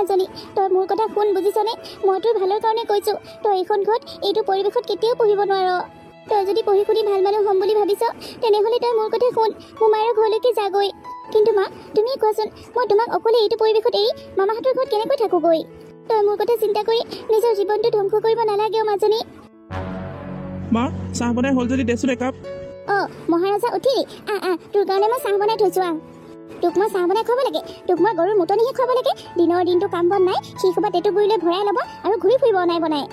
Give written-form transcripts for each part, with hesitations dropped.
মাজনী তই মোৰ কথা শুন বুজিছনে মই তোৰ ভালৰ কাৰণে কৈছো তই এইখন ঘৰত এইটো পৰিৱেশত কেতিয়াও পঢ়িব নোৱাৰ তই যদি পঢ়ি শুনি ভাল মানুহ হ'ম বুলি ভাবিছ তেনেহ'লে তই মোৰ কথা শুন মোমায়েৰৰ ঘৰলৈকে যাগৈ কিন্তু মা তুমি কোৱাচোন মই তোমাক অকলে এইটো পৰিৱেশত এৰি মামাহঁতৰ ঘৰত কেনেকৈ থাকোগৈ তই মোৰ কথা চিন্তা কৰি নিজৰ জীৱনটো ধ্বংস কৰিব নালাগে মাজনী মা চাহ বনাই হ'ল যদি দেচোন একাপ মহাৰাজা উঠিলি তোৰ কাৰণে মই চাহ বনাই থৈছো তোক মই চাহ বনাই খুৱাব লাগে তোক মই গৰুৰ মুতনিহে খুৱাব লাগে দিনৰ দিনটো কাম বন নাই সেই সোপা টেটু গুৰিলৈ ভৰাই ল'ব আৰু ঘূৰি ফুৰিব বনাই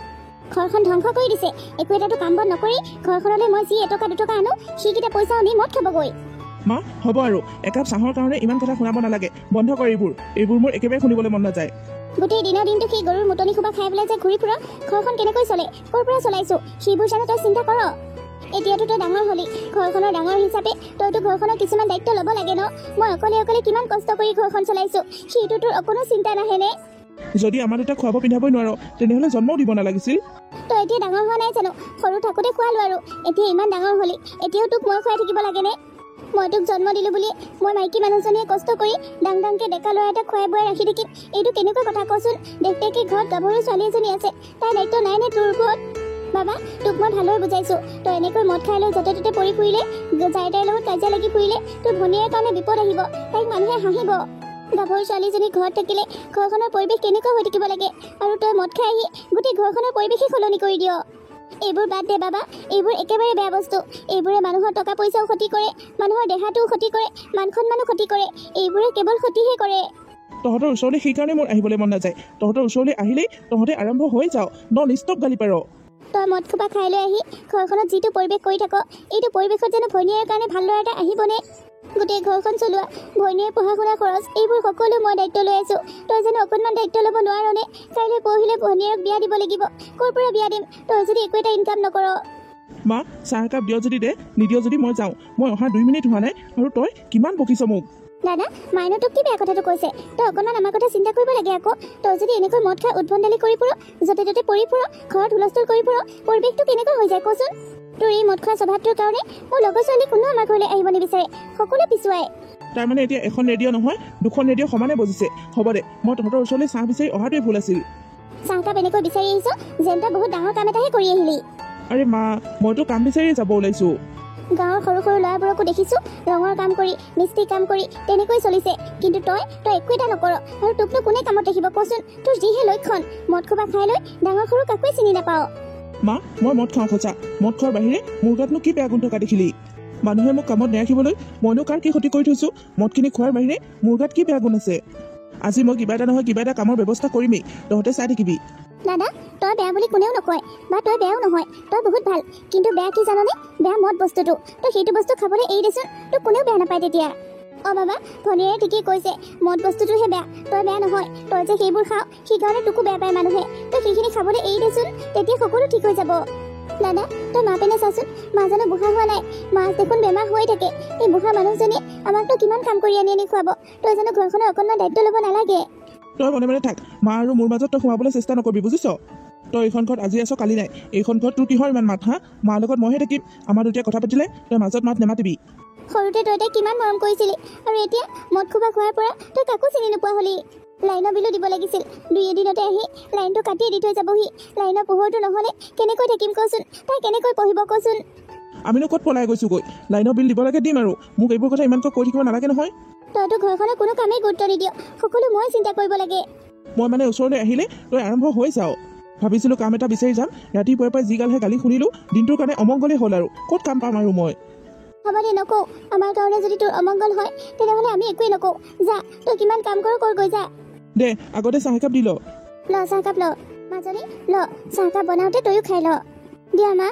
ঘৰখন ধ্বংস কৰি দিছে একো এটাতো কাম বন নকৰি ঘৰখনলৈ মই যি এটকা দুটকা আনো সেইকেইটা পইচাও নি মদ খাবগৈ মা হ'ব আৰু একাপ চাহৰ কাৰণে ইমান কথা শুনাব নালাগে বন্ধ কৰ এইবোৰ মোৰ একেবাৰে শুনিবলৈ মন নাযায় গোটেই দিনৰ দিনটো সেই গৰুৰ মুতনি সোপা খাই পেলাই যে ঘূৰি ফুৰ ঘৰখন কেনেকৈ চলে ক'ৰ পৰা চলাইছো সেইবোৰ জানো তই চিন্তা কৰ এতিয়াতো তই ডাঙৰ হলি ঘৰখনৰ ডাঙৰ হিচাপে তইতো ঘৰখনৰ কিছুমান দায়িত্ব ল'ব লাগে ন মই অকলে কিমান কষ্ট কৰি ঘৰখন চলাইছো সেইটো তোৰ অকণো চিন্তা নাহেনে যদি আমাৰ দুটা খুৱাব পিন্ধাবই নোৱাৰো তেনেহ'লে জন্মও দিব নালাগিছিল তই এতিয়া ডাঙৰ হোৱা নাই জানো সৰু থাকোঁতে খোৱালো আৰু এতিয়া ইমান ডাঙৰ হলি এতিয়াও তোক মই খুৱাই থাকিব লাগেনে মই তোক জন্ম দিলোঁ বুলি মই মাইকী মানুহজনীয়ে কষ্ট কৰি ডাঙৰকৈ ডেকা ল'ৰা এটা খুৱাই বুৱাই ৰাখি থাকিম এইটো কেনেকুৱা কথা কচোন দেখি ঘৰত গাভৰু ছোৱালী এজনী আছে তাইৰ দায়িত্ব নাই নে তোৰ ওপৰত বাবা তোক মই ভালদৰে বুজাইছোঁ তই এনেকৈ মদ খাই লৈ য'তে ত'তে পৰি ফুৰিলে যাই তাইৰ লগত কাজিয়া লাগি ফুৰিলে তোৰ ভনীৰ কাৰণে বিপদ আহিব তাইক মানুহে হাঁহিব গাভৰু ছোৱালীজনী ঘৰত থাকিলে ঘৰখনৰ পৰিৱেশ কেনেকুৱা হৈ থাকিব লাগে আৰু তই মদ খাই আহি গোটেই ঘৰখনৰ পৰিৱেশেই সলনি কৰি দিয় এইবোৰ বাদ দে বাবা এইবোৰ একেবাৰে বেয়া বস্তু এইবোৰে মানুহৰ টকা পইচাও ক্ষতি কৰে মানুহৰ দেহাটোও ক্ষতি কৰে মান সন্মানো ক্ষতি কৰে এইবোৰে কেৱল ক্ষতিহে কৰে তহঁতৰ ওচৰলৈ সেইকাৰণে মোৰ আহিবলৈ মন নাযায় তহঁতৰ ওচৰলৈ আহিলেই তহঁতে আৰম্ভ হৈ যাওঁ নন-ষ্টপ গালি পাৰ তই মদ খোপা খাই লৈ আহি ঘৰখনত যিটো পৰিৱেশ কৰি থাক এইটো পৰিৱেশত জানো ভনীয়েৰ কাৰণে ভাল ল'ৰা এটা আহিবনে গোটেই ঘৰখন চলোৱা ভনীয়েৰ পঢ়া শুনা খৰচ এইবোৰ সকলো মই দায়িত্ব লৈ আছোঁ তই জানো অকণমান দায়িত্ব ল'ব নোৱাৰনে কাইলৈ পৰহিলৈ ভনীয়েৰক বিয়া দিব লাগিব ক'ৰ পৰা বিয়া দিম তই যদি একো এটা ইনকাম নকৰ মা চাহ একাপ দিয় যদি দে নিদিয় যদি মই যাওঁ মই অহা 2 মিনিট হোৱা নাই আৰু তই কিমান বকিছ মোক দাদা মাইনো তোক কি বেয়া কথাটো কৈছে তই অকণমান আমাৰ কথা চিন্তা কৰিব লাগে আকৌ তই যদি এনেকৈ মদ খাই উদ্ভণ্ডালি কৰি ফুৰ য'তে ত'তে পৰি ফুৰ ঘৰত হুলস্থুল কৰি ফুৰ পৰিৱেশটো কেনেকৈ হৈ যায় কচোন তোৰ এই মদ খোৱা স্বভাৱটোৰ কাৰণে মোৰ লগৰ ছোৱালী কোনো আমাৰ ঘৰলৈ আহিব নিবিচাৰে সকলো পিছুৱাই তাৰমানে এতিয়া এখন ৰেডিঅ' নহয় 2খন ৰেডিঅ' সমানে বজিছে হ'ব দে মই তহঁতৰ ওচৰলৈ চাহ বিচাৰি অহাটোৱে ভুল আছিল চাহকাপ এনেকৈ বিচাৰি আহিছ যেন তই বহুত ডাঙৰ কাম এটাহে কৰি আহিলি আৰে মা মইতো কাম বিচাৰিয়ে যাব ওলাইছোঁ গাঁৱৰ সৰু সৰু ল'ৰাবোৰকো দেখিছোঁ ৰঙৰ কাম কৰি মিস্ত্ৰী কাম কৰি তেনেকৈ চলিছে কিন্তু তই একো এটা নকৰ আৰু তোকনো কোনে কামত ৰাখিব কচোন তোৰ যিহে লক্ষণ মদ খোপা খাই লৈ ডাঙৰ সৰু কাকোৱে চিনি নাপাওঁ মা মই মদ খাওঁ সঁচা মদ খোৱাৰ বাহিৰে মোৰ গাতনো কি বেয়া গুণ থকা দেখিলি মানুহে মোক কামত নেৰাখিবলৈ মইনো কাৰ কি ক্ষতি কৰি থৈছোঁ মদখিনি খোৱাৰ বাহিৰে মোৰ গাত কি বেয়া গুণ আছে আজি মই কিবা এটা নহয় কিবা এটা কামৰ ব্যৱস্থা কৰিমেই তহঁতে চাই থাকিবি দাদা তই বেয়া বুলি কোনেও নকয় বা তই বেয়াও নহয় তই বহুত ভাল কিন্তু বেয়া কি জাননে বেয়া মদ বস্তুটো তই সেইটো বস্তু খাবলৈ এৰি দেচোন তোক কোনেও বেয়া নাপায় তেতিয়া বাবা ভনীয়ে ঠিকেই কৈছে মদ বস্তুটোহে বেয়া তই বেয়া নহয় তই যে সেইবোৰ খাওঁ সেইকাৰণে তোকো বেয়া পায় মানুহে তই সেইখিনি খাবলৈ এৰি দেচোন তেতিয়া সকলো ঠিক হৈ যাব দাদা তই মা পেনে চাচোন মা জানো বুঢ়া হোৱা নাই মা দেখোন বেমাৰ হৈ থাকে এই বুঢ়া মানুহজনীয়ে আমাকতো কিমান কাম কৰি আনি খুৱাব তই জানো ঘৰখনৰ অকণমান দায়িত্ব ল'ব নালাগে তই মনে মনে থাক মা আৰু মোৰ মাজত তই সোমাবলৈ চেষ্টা নকৰিবি বুজিছ তই এইখন ঘৰত আজি আছ কালি নাই এইখন ঘৰত তোৰ কিহৰ ইমান মাত মাৰ লগত মইহে থাকিম আমাৰ দুটাই কথা পাতিলে তই মাজত মাত নেমাতিবি সৰুতে তই তাইক কিমান মৰম কৰিছিলি আৰু এতিয়া মদ খোপা খোৱাৰ পৰা তই কাকো চিনি নোপোৱা হলি লাইনৰ বিলো দিব লাগিছিল 2 এদিনতে আহি লাইনটো কাটি দি থৈ যাবহি লাইনৰ পোহৰটো নহ'লে কেনেকৈ থাকিম কচোন তাই কেনেকৈ পঢ়িব কচোন আমিনো ক'ত পলাই গৈছোগৈ লাইনৰ বিল দিব লাগে দিম আৰু মোক এইবোৰ কথা ইমানকৈ কৈ থাকিব নালাগে নহয় তইতো ঘৰখনৰ কোনো কামেই গুৰুত্ব নিদিয় সকলো মই চিন্তা কৰিব লাগে মই মানে ওচৰলৈ আহিলে তই আৰম্ভ হৈ যাওঁ ভাবিছিলোঁ কাম এটা বিচাৰি যাম ৰাতিপুৱাই পৰা যি গালহে গালি শুনিলোঁ দিনটোৰ কাৰণে অমংগলেই হ'ল আৰু ক'ত কাম পাম আৰু মই হ'ব দে নকওঁ আমাৰ কাৰণে যদি তোৰ অমংগল হয় তেনেহ'লে আমি একোৱেই নকওঁ যা তই কিমান কাম কৰ গৈ যা দে আগতে চাহ একাপ দি ল চাহকাপ ল মাজনী ল চাহকাপ বনাওঁতে তয়ো খাই ল দিয়া মা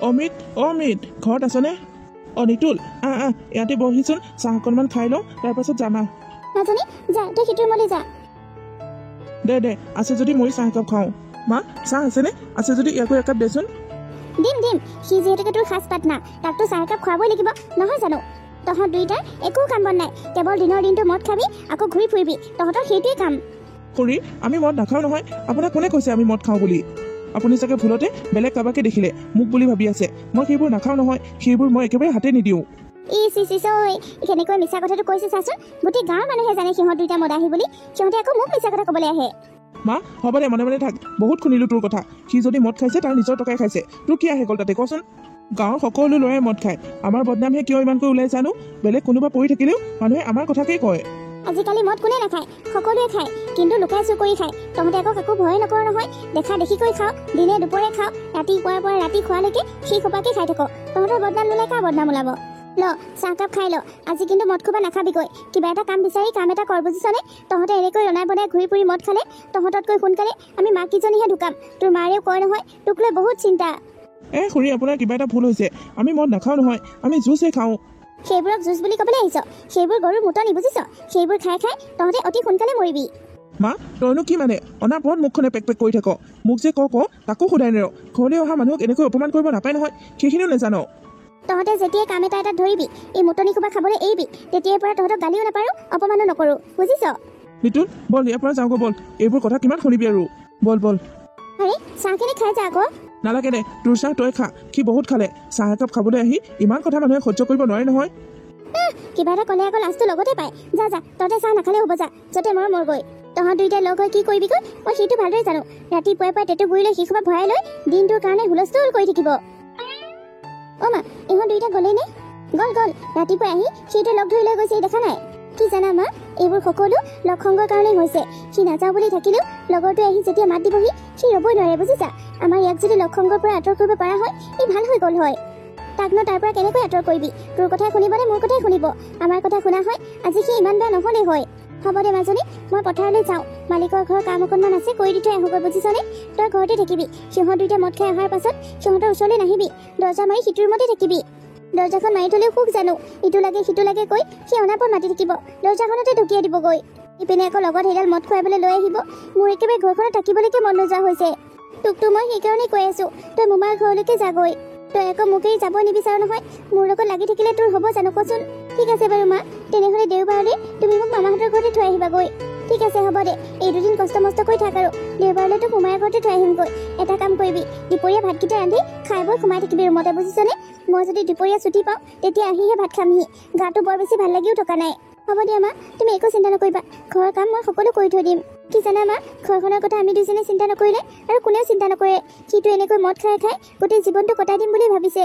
অমিত ঘৰত আছনে নিতুল ইয়াতে বহিচোন চাহ অকণমান খাই লওঁ তাৰপাছত যাম মাজনী যা তই সিটোৰ ৰুমলৈ যা দে আছে যদি মই চাহ একাপ খাওঁ মা চাহ আছেনে আছে যদি ইয়াকো একাপ দেচোন দিম সি যিহেতুকে তোৰ সাজ পাত না তাকতো চাহ একাপ খুৱাবই লাগিব নহয় জানো তহঁত দুইটাৰ একো কাম বন নাই কেৱল দিনৰ দিনটো মদ খাবি আকৌ ঘূৰি ফুৰিবি তহঁতৰ সেইটোৱে কাম খুৰী আমি মদ নাখাওঁ নহয় আপোনাক কোনে কৈছে আমি মদ খাওঁ বুলি আপুনি চাগে ভুলতে বেলেগ কাৰোবাকে দেখিলে মোক বুলি ভাবি আছে মই সেইবোৰ নাখাওঁ নহয় সেইবোৰ মই একেবাৰে হাতে নিদিওঁ কেনেকৈ মিছা কথাটো কৈছে চাচোন। গোটেই গাঁৱৰ মানুহে জানে সিহঁত দুইটা মদাহী বুলি, সিহঁতে আকৌ মোক মিছা কথা ক'বলৈ আহে। মা হ'ব দে, মনে মনে থাক। বহুত শুনিলোঁ তোৰ কথা। সি যদি মদ খাইছে তাৰ নিজৰ টকাই খাইছে, তোৰ কি আহে গ'ল তাতে কচোন। গাঁৱৰ সকলো ল'ৰাই মদ খায়, আমাৰ বদনামহে কিয় ইমানকৈ ওলাই জানো। বেলেগ কোনোবা পৰি থাকিলেও মানুহে আমাৰ কথাকেই কয়। আজিকালি মদ কোনে নাখায়, সকলোৱে খায়, কিন্তু লুকাই চুৰ কৰি খায়। তহঁতে আকৌ কাকো ভয় নকৰ নহয়। দেখা দেখিকৈ খাওঁ, দিনে দুপৰে খাওঁ, ৰাতিপুৱাৰ পৰা ৰাতি খোৱালৈকে সেই সোপাকে খাই থাক। তহঁতৰ বদনাম ল'লে কাৰ বদনাম ওলাব। ল চাহকাপ খাই ল। আজি কিন্তু মদ খোবা নাখাবিকৈ। কিবা এটা কাম বিচাৰি কাম এটা কৰ, বুজিছনে। তহঁতে এনেকৈ ৰনাই বনাই ঘূৰি ফুৰি মদ খালে তহঁততকৈ সোনকালে আমি মাককেইজনীহে ঢুকাম। তোৰ মাৰেও কয় নহয় তোক লৈ বহুত চিন্তা। খুৰী আপোনাৰ কিবা এটা ভুল হৈছে। আমি মদ নাখাওঁ নহয়, আমি জুচহে খাওঁ। সেইবোৰক জুচ বুলি ক'বলৈ আহিছ? সেইবোৰ গৰুৰ মুতনি, বুজিছ। সেইবোৰ খাই খাই তহঁতে অতি সোনকালে মৰিবি। মা তইনো কি মানে অনাপৰত মুখখনে পেক পেক কৰি থাক। মোক যে ক তাকো সোধাই নেৰ। ঘৰলৈ অহা মানুহক এনেকৈ অপমান কৰিব নাপায় নহয়, সেইখিনিও নাজানো। তহঁতে যেতিয়াই কাম এটা ধৰিবি, এই মুতনি খোবা খাবলৈ এৰিবি, তেতিয়াৰ পৰা তহঁতক গালিও নাপাৰো, অপমানো নকৰো, বুজিছ। নিতুল বল, ইয়াৰ পৰা যাওঁগৈ বল। এইবোৰ কথা কিমান শুনিবি আৰু। বল বল। আৰে চাহখিনি খাই যা আকৌ। নালাগে দে, তোৰ চাহ তই খা। সি বহুত খালে। চাহ একাপ খাবলৈ আহি ইমান কথা মানুহে সহ্য কৰিব নোৱাৰে নহয়। কিবা এটা ক'লে আকৌ লাজটো লগতে পায়। যা যা, তহঁতে চাহ নাখালে হ'ব, যা। য'তে মোৰ গৈ। তহঁত দুইটাই লগ হৈ কি কৰিবিগৈ মই সেইটো ভালদৰে জানো। ৰাতিপুৱাই পৰা টেটু গুৰি লৈ শিশুবা ভৰাই লৈ দিনটোৰ কাৰণে হুলস্থুল কৰি থাকিব। অ' মা, ইহঁত দুইটা গ'লেই নে? গ'ল। ৰাতিপুৱাই আহি সিটো লগ ধৰি লৈ গৈছে, দেখা নাই? কি জানা মা, এইবোৰ সকলো লক্ষংগৰ কাৰণেই হৈছে। সি নাযাওঁ বুলি থাকিলেও লগৰটোৱে আহি যেতিয়া মাত দিবহি সি ৰ'বই নোৱাৰে, বুজিছা। আমাৰ ইয়াক যদি লক্ষংগৰ পৰা আঁতৰ কৰিব পৰা হয় ই ভাল হৈ গ'ল হয়। তাকনো তাৰ পৰা কেনেকৈ আঁতৰ কৰিবি? তোৰ কথাই শুনিবনে মোৰ কথাই শুনিব? আমাৰ কথা শুনা হয় আজি সি ইমান বেয়া নহ'লেই হয়। হ'ব দে মাজনী, মই পথাৰলৈ যাওঁ। মালিকৰ ঘৰৰ কাম অকণমান আছে, কৰি দি থৈ আহোগৈ, বুজিছনে। তই ঘৰতে থাকিবি। সিহঁত দুইটা মদ খাই অহাৰ পাছত সিহঁতৰ ওচৰলৈ নাহিবি। দৰ্জা মাৰি সিটোৰ ৰুমতে থাকিবি। দৰ্জাখন মাৰি থ'লেও সুখ জানো। ইটো লাগে কৈ সি অনাপত মাতি থাকিব। দৰ্জাখনতে ঢকিয়াই দিবগৈ। ইপিনে আকৌ লগত সেইডাল মদ খুৱাবলৈ লৈ আহিব। মোৰ একেবাৰে ঘৰখনত থাকিবলৈকে মন নোযোৱা হৈছে। তোকতো মই সেইকাৰণেই কৈ আছো, তই মোমাৰ ঘৰলৈকে যাগৈ। তই আকৌ মোকেই যাব নিবিচাৰ নহয়। মোৰ লগত লাগি থাকিলে তোৰ হ'ব জানো কচোন। ঠিক আছে বাৰু মা, তেনেহ'লে দেওবাৰলৈ তুমি মোক মামাহঁতৰ ঘৰতে থৈ আহিবাগৈ। ঠিক আছে হ'ব দে, এই দুদিন কষ্ট মষ্ট কৰি থাক আৰু দেওবাৰলৈ তোক মোমাৰ ঘৰতে থৈ আহিমগৈ। এটা কাম কৰিবি, দুপৰীয়া ভাতকেইটা ৰান্ধি খাই বৈ সোমাই থাকিবি ৰুমতে, বুজিছনে। মই যদি দুপৰীয়া ছুটি পাওঁ তেতিয়া আহিহে ভাত খামহি। গাটো বৰ বেছি ভাল লাগিও থকা নাই। হ'ব দিয়া মা, তুমি একো চিন্তা নকৰিবা। ঘৰৰ কাম মই সকলো কৰি থৈ দিম। কি জানা মা, ঘৰখনৰ কথা আমি দুজনে চিন্তা নকৰিলে আৰু কোনেও চিন্তা নকৰে। সিটো এনেকৈ মদ খাই খাই গোটেই জীৱনটো কটাই দিম বুলি ভাবিছে।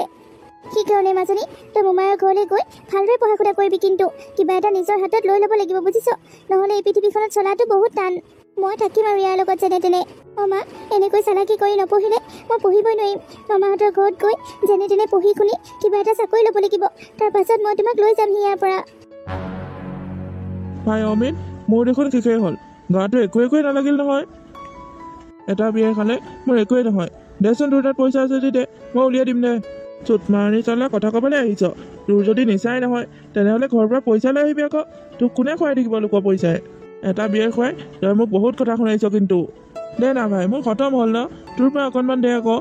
সেইকাৰণে মাজনী, তই মোমায়েৰ ঘৰলৈ গৈ ভালদৰে পঢ়া শুনা কৰিবি, কিন্তু কিবা এটা নিজৰ হাতত লৈ ল'ব লাগিব, বুজিছ। নহ'লে এই পৃথিৱীখনত চলাটো বহুত টান। মই থাকিম আৰু ইয়াৰ লগত যেনে তেনে। অ' মা, এনেকৈ চালাকি কৰি নপঢ়িলে মই পঢ়িবই নোৱাৰিম। মামাহঁতৰ ঘৰত গৈ যেনে তেনে পঢ়ি শুনি কিবা এটা চাকৰি ল'ব লাগিব। তাৰ পাছত মই তোমাক লৈ যাম ইয়াৰ পৰা। ভাই অমিত, মোৰ দেখোন শেষেই হ'ল। গাটো একোৱে নালাগিল নহয়। এটা বিয়া খালে মোৰ একোৱেই নহয়। দেচোন তোৰ তাত পইচা আছে যদি দে, মই উলিয়াই দিম দে। চুট মাৰি চালা কথা ক'বলৈ আহিছ। তোৰ যদি নিচাই নহয় তেনেহ'লে ঘৰৰ পৰা পইচা লৈ আহিবি আকৌ। তোক কোনে খুৱাই থাকিব লোকৰ পইচাই? এটা বিয়াই খুৱাই তই মোক বহুত কথা শুনাইছ কিন্তু। দে না ভাই, মোৰ খতম হ'ল ন, তোৰ পৰা অকণমান দে আকৌ।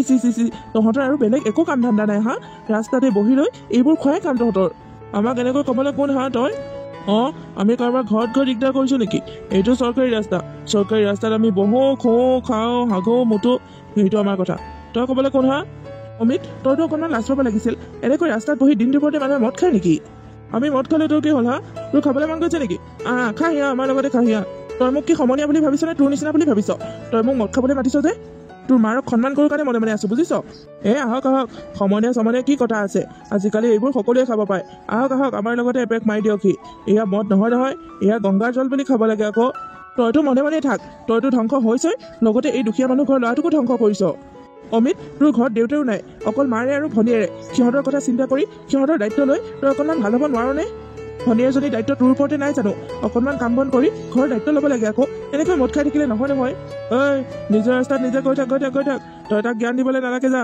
চি তহঁতৰ আৰু বেলেগ একো কাম ধান্দা নাই হা? ৰাস্তাতে বহি লৈ এইবোৰ খুৱাই কাম তহঁতৰ। আমাক এনেকৈ ক'বলৈ কোন হা তই? আমি কাৰোবাৰ ঘৰত গৈ দিগদাৰ কৰিছোঁ নেকি? এইটো চৰকাৰী ৰাস্তা। চৰকাৰী ৰাস্তাত আমি বহোঁ, খোওঁ, খাওঁ, হাগোঁ, মুতো, সেইটো আমাৰ কথা। তই ক'বলৈ কোন হা? অমিত, তইতো অকণমান লাজ পাব লাগিছিল। এনেকৈ ৰাস্তাত বহি দিন দুপৰতে মানুহে মদ খায় নেকি? আমি মদ খালে তোৰ কি হ'ল হা? তোৰ খাবলৈ মন গৈছে নেকি? খাহিয়া, আমাৰ লগতে খাহিয়া। তই মোক কি সমনীয়া বুলি ভাবিছ নে তোৰ নিচিনা বুলি ভাবিছ? তই মোক মদ খাবলৈ মাতিছ যে? তোৰ মাৰক সন্মান কৰোঁ কাৰণে মনে মনে আছোঁ, বুজিছ। আহক সমনীয়া কি কথা আছে? আজিকালি এইবোৰ সকলোৱে খাব পায়। আহক আমাৰ লগতে এপেক মাৰি দিয়কহি। এয়া মদ নহয়, এয়া গংগাৰ জল বুলি খাব লাগে আকৌ। তইতো মনে মনে থাক। তইতো ধ্বংস হৈছই, লগতে এই দুখীয়া মানুহ ঘৰৰ ল'ৰাটোকো ধ্বংস কৰিছ। অমিত, তোৰ ঘৰত দেউতাও নাই, অকল মাৰে আৰু ভনীয়েৰে। সিহঁতৰ কথা চিন্তা কৰি সিহঁতৰ দায়িত্ব লৈ তই অকণমান ভাল হ'ব নোৱাৰনে? ভনীয়েৰজনীৰ দায়িত্ব তোৰ ওপৰতে নাই জানো? অকণমান কাম বন কৰি ঘৰৰ দায়িত্ব ল'ব লাগে আকৌ। এনেকৈ মদ খাই থাকিলে নহয়। নিজৰ ৰাস্তাত নিজে গৈ থাক। তই তাক জ্ঞান দিবলৈ নালাগে, যা।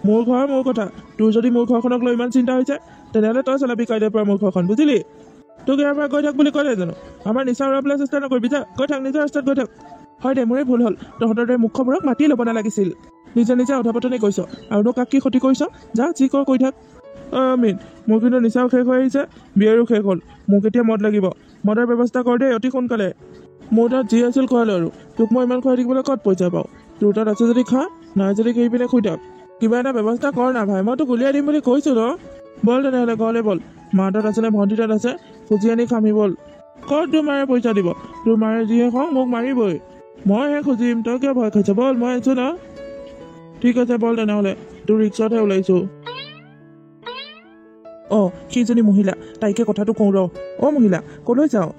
মোৰ ঘৰ মোৰ কথা। তোৰ যদি মোৰ ঘৰখনক লৈ ইমান চিন্তা হৈছে তেনেহ'লে তই চলাবি কাইলৈৰ পৰা মোৰ ঘৰখন, বুজিলি। তোক ইয়াৰ পৰা গৈ থাক বুলি ক'লে জানো? আমাৰ নিচা উৰাবলৈ চেষ্টা নকৰিবি, যা। গৈ থাক, নিজৰ ৰাস্তাত গৈ থাক। হয় দে, মোৰে ভুল হ'ল। তহঁতৰ দৰে মুখ্যবোৰক মাতিয়ে ল'ব নালাগিছিল। নিজে অধাপতনে কৈছ, আৰুনো কাক কি ক্ষতি কৰিছ? যা, যি কৰ কৈ থাক। অমিত, মোৰ কিন্তু নিচাও শেষ হৈ আহিছে, বিয়াৰো শেষ হ'ল। মোক এতিয়া মদ লাগিব। মদৰ ব্যৱস্থা কৰ দেই, অতি সোনকালে। মোৰ তাত যি আছিল খোৱালো আৰু। তোক মই ইমান খুৱাই থাকিবলৈ ক'ত পইচা পাওঁ? তোৰ তাত আছে যদি খা, নাই যদি কৰি পিনে শুই থাক। কিবা এটা ব্যৱস্থা কৰ না ভাই, মই তোক উলিয়াই দিম বুলি কৈছোঁ ন। বল তেনেহ'লে ঘৰলৈ বল। মা তাত আছে নে ভণ্টি তাত আছে খুজি আনি খামি বল। ক'ত তোৰ মাৰে পইচা দিব? তোৰ মাৰে যিহে খং মোক মাৰিবই। মইহে খুজিম, তই কিয় ভয় খাইছ? বল, মই আছো না। ঠিক আছে বল তেনেহ'লে, তোৰ ৰিক্সাতহে ওলাইছোঁ। অঁ, সেইজনী মহিলা, তাইকে কথাটো কওঁ ৰ। অ' মহিলা, ক'লৈ যাওঁ?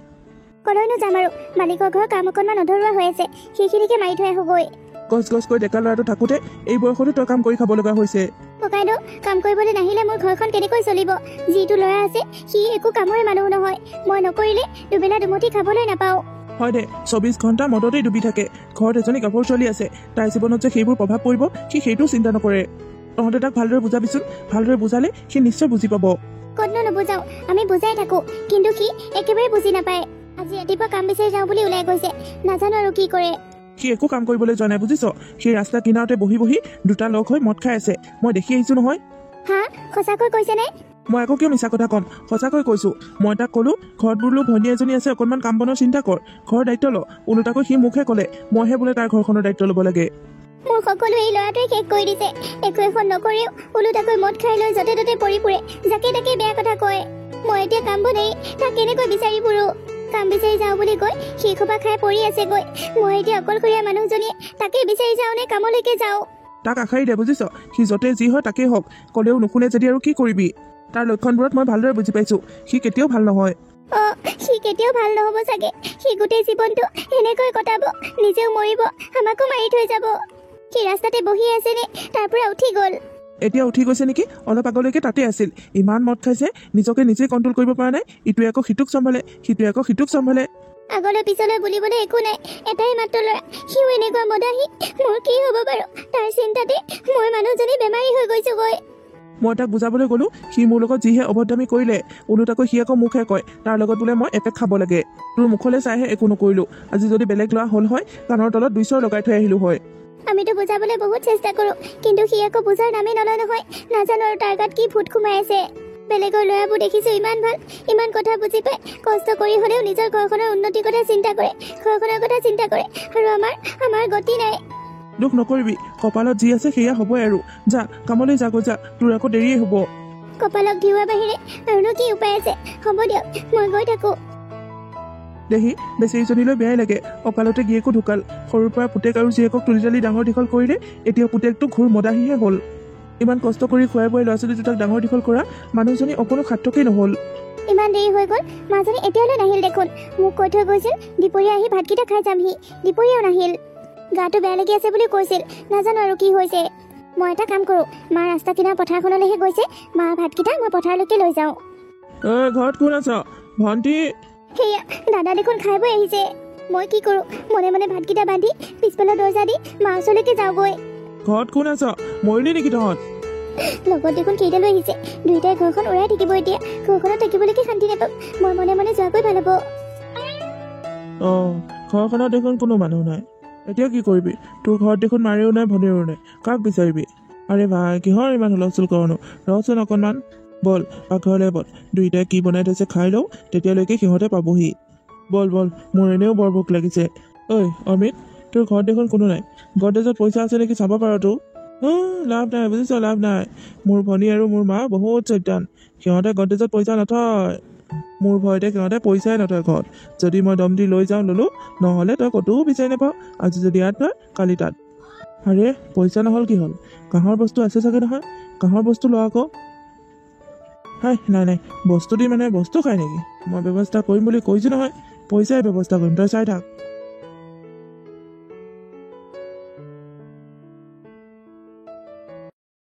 কলৈনো যাম আৰু, মালিকৰ ঘৰৰ কাম অকণমান অধৰুৱা হৈ আছে, সেইখিনিকে মাৰি থৈ আহোগৈ। গছ গছকৈ ডেকা ল'ৰাটো থাকোঁতে এই বয়সতো তই কাম কৰি খাব লগা হৈছে। ককাইদেউ, কাম কৰিবলৈ নাহিলে মোৰ ঘৰখন কেনেকৈ চলিব? যিটো ল'ৰা আছে সি একো কামৰে মানুহ নহয়। মই নকৰিলে দুবেলা দুমুঠি খাবলৈ নাপাওঁ। হয় দে, 24 ঘণ্টা মদতেই ডুবি থাকে। ঘৰত এজনী কাপোৰ ছোৱালী আছে, তাইৰ জীৱনত যে সেইবোৰ প্ৰভাৱ পৰিব সি সেইটোও চিন্তা নকৰে। তহঁতে তাক ভালদৰে বুজাবিচোন, ভালদৰে বুজালে সি নিশ্চয় বুজি পাব। ক'তনো নুবুজাওঁ, আমি বুজাই থাকোঁ, কিন্তু সি একেবাৰে বুজি নাপায়। আজি ৰাতিপুৱা কাম বিচাৰি যাওঁ বুলি ওলাই গৈছে, নাজানো আৰু কি কৰে। সি একো কাম কৰিবলৈ যোৱা নাই বুজিছ। সেই ৰাস্তা কিনাৰতে বহি বহি দুটা লগ হৈ মদ খাই আছে, মই দেখি আহিছো নহয়। হা, সঁচাকৈ কৈছেনে? মই আকৌ কিয় মিছা কথা ক'ম, সঁচাকৈ কৈছো। মই তাক ক'লো ঘৰত বোলো ভনী এজনী আছে, অকণমান কাম বনৰ চিন্তা কৰ, ঘৰৰ দায়িত্ব ল। ওলোটাকৈ সি মুখে ক'লে মইহে বোলে তাৰ ঘৰখনৰ দায়িত্ব ল'ব লাগে। মোৰ সকলো এই ল'ৰাটোৱে শেষ কৰি দিছে। একো এখন নকৰেও ওলোটাকৈ মদ খাই লৈ য'তে ত'তে পৰি ফুৰে, যাকে তাকে বেয়া কথা কয়। মই এতিয়া কাম বনাই তাক কেনেকৈ বিচাৰি ফুৰো? কাম বিচাৰি যাওঁ বুলি কৈ সেই খোপা খাই পৰি আছেগৈ। মই এতিয়া অকলশৰীয়া মানুহজনীয়ে তাকে বিচাৰি যাওঁ নে কামলৈকে যাওঁ? তাক আশাৰি দে বুজিছ, সি য'তে যি হয় তাকেই হওক। ক'লেও নুশুনে যদি আৰু কি কৰিবি? তাৰ লক্ষণবোৰত মই ভালদৰে বুজি পাইছো, সি কেতিয়াও ভাল নহয়। অঁ, সি কেতিয়াও ভাল নহ'ব চাগে। সি গোটেই জীৱনটো এনেকৈ কটাব, নিজেও মৰিব, আমাকো মাৰি থৈ যাব। সি ৰাস্তাতে বহি আছেনে তাৰ পৰা উঠি গ'ল? এতিয়া উঠি গৈছে নেকি? অলপ আগলৈকে তাতে আছিল। ইমান মদ খাইছে, নিজকে নিজে কণ্ট্ৰল কৰিব পৰা নাই। ইটোৱে আকৌ সিটোক চম্ভালে, সিটোৱে আকৌ সিটোক চম্ভালে। আগলৈ পিছলৈ বুলিবলৈ একো নাই, এটাই মাত্ৰ ল'ৰা, সিও এনেকুৱা মদাহী। মোৰ কি হ'ব বাৰু? তাৰ চিন্তাতে মই মানুহজনী বেমাৰী হৈ গৈছোগৈ। মই তাক বুজাবলৈ গ'লো, সি মোৰ লগত যিহে অভদ্ৰামি কৰিলে। ওলোটাকৈ সি আকৌ মুখে কয় তাৰ লগত বোলে মই এপেক খাব লাগে। তোৰ মুখলৈ চাইহে একো নকৰিলো। আজি যদি বেলেগ ল'ৰা হ'ল হয়, কাণৰ তলত 200 লগাই থৈ আহিলো হয়। আমিতো বুজাবলৈ বহুত চেষ্টা কৰোঁ, কিন্তু সি আকৌ বুজাৰ নামেই নলয় নহয়। নাজানো আৰু তাৰ গাত কি ভূত সোমাই আছে। বেলেগৰ ল'ৰাবোৰ দেখিছোঁ ইমান ভাল, ইমান কথা বুজি পায়, কষ্ট কৰি হ'লেও নিজৰ ঘৰখনৰ উন্নতিৰ কথা চিন্তা কৰে, ঘৰখনৰ কথা চিন্তা কৰে। আৰু আমাৰ গতি নাই। দুখ নকৰিবি, কপালত যি আছে সেয়া হ'বই আৰু। যা কামলৈ যাগৈ যা, তোৰ আকৌ দেৰিয়ে হ'ব। কপালক ধুওৱাৰ বাহিৰে আৰুনো কি উপায় আছে? হ'ব দিয়ক, মই গৈ থাকোঁ। দেহি বেচেৰীজনীলৈ বেয়াই লাগে। অকালতে গিয়েকো ঢুকাল। সৰুৰ পৰা পুতেক আৰু জীয়েকক তুলি তালি ডাঙৰ দীঘল কৰিলে, এতিয়া পুতেকটো ঘূৰ মদাহীহে হ'ল। ইমান কষ্ট কৰি খুৱাই বুৱাই ল'ৰা ছোৱালী দুটাক ডাঙৰ দীঘল কৰা মানুহজনী অকণো সাৰ্থকেই নহ'ল। ইমান দেৰি হৈ গ'ল, মাজনী এতিয়ালৈ নাহিল দেখোন। মোক কৈ থৈ গৈছিল দুপৰীয়া আহি ভাতকেইটা খাই যামহি, দুপৰীয়াও নাহিল। গাটো বেয়া লাগি আছে বুলি কৈছিল, নাজানো আৰু কি হৈছে। মই এটা কাম কৰোঁ, মা ৰাস্তা কিনাৰ পথাৰখনলৈহে গৈছে, মা ভাতকেইটা মই পথাৰলৈকে লৈ যাওঁ। ঘৰত কোন আছ? ভণ্টি। সেয়া দাদা দেখোন খাই বৈ আহিছে। মই কি কৰোঁ, মনে মনে ভাতকেইটা বান্ধি পিছফালৰ দৰ্জা দি মা ওচৰলৈকে যাওঁগৈ। ঘৰত কোন আছ? মৰিলি নেকি তহঁত? লগত দেখোন কেইডালো আহিছে, দুয়োটাই ঘৰখন উৰাই থাকিব। এতিয়া ঘৰখনত থাকিবলৈকে শান্তি নাপাম। মই মনে মনে যোৱাকৈ ভাল হ'ব। অঁ, ঘৰখনত দেখোন কোনো মানুহ নাই। এতিয়া কি কৰিবি? তোৰ ঘৰত দেখোন মাৰেও নাই ভনীৰো নাই, কাক বিচাৰিবি? আৰে ভাই, কিহৰ ইমান হুলস্থুল কৰনো? ৰচোন অকণমান। বল পাকঘৰলৈ বল, দুয়োটাই কি বনাই থৈছে খাই লওঁ, তেতিয়ালৈকে সিহঁতে পাবহি। বল বল, মোৰ এনেও বৰ ভোক লাগিছে। ঐ অমিত, তোৰ ঘৰত দেখোন কোনো নাই। গডৰেজত পইচা আছে নেকি চাব পাৰতো? লাভ নাই বুজিছ, লাভ নাই। মোৰ ভনী আৰু মোৰ মা বহুত চৈতান, সিহঁতে গডৰেজত পইচা নথয়। মোৰ ভয়তে সিহঁতে পইচাই নথয় ঘৰত। যদি মই দম দি লৈ যাওঁ ল'লো, নহ'লে তই ক'তো বিচাৰি নাপাওঁ। আজি যদি ইয়াত নয়, কালি তাত। আৰে পইচা নহ'ল কি হ'ল? কাঁহৰ বস্তু আছে চাগে নহয়, কাঁহৰ বস্তু লোৱা আকৌ। হাই নাই নাই, বস্তু দি মানে বস্তু খাই নেকি? মই ব্যৱস্থা কৰিম বুলি কৈছোঁ নহয়, পইচাই ব্যৱস্থা কৰিম, তই চাই থাক।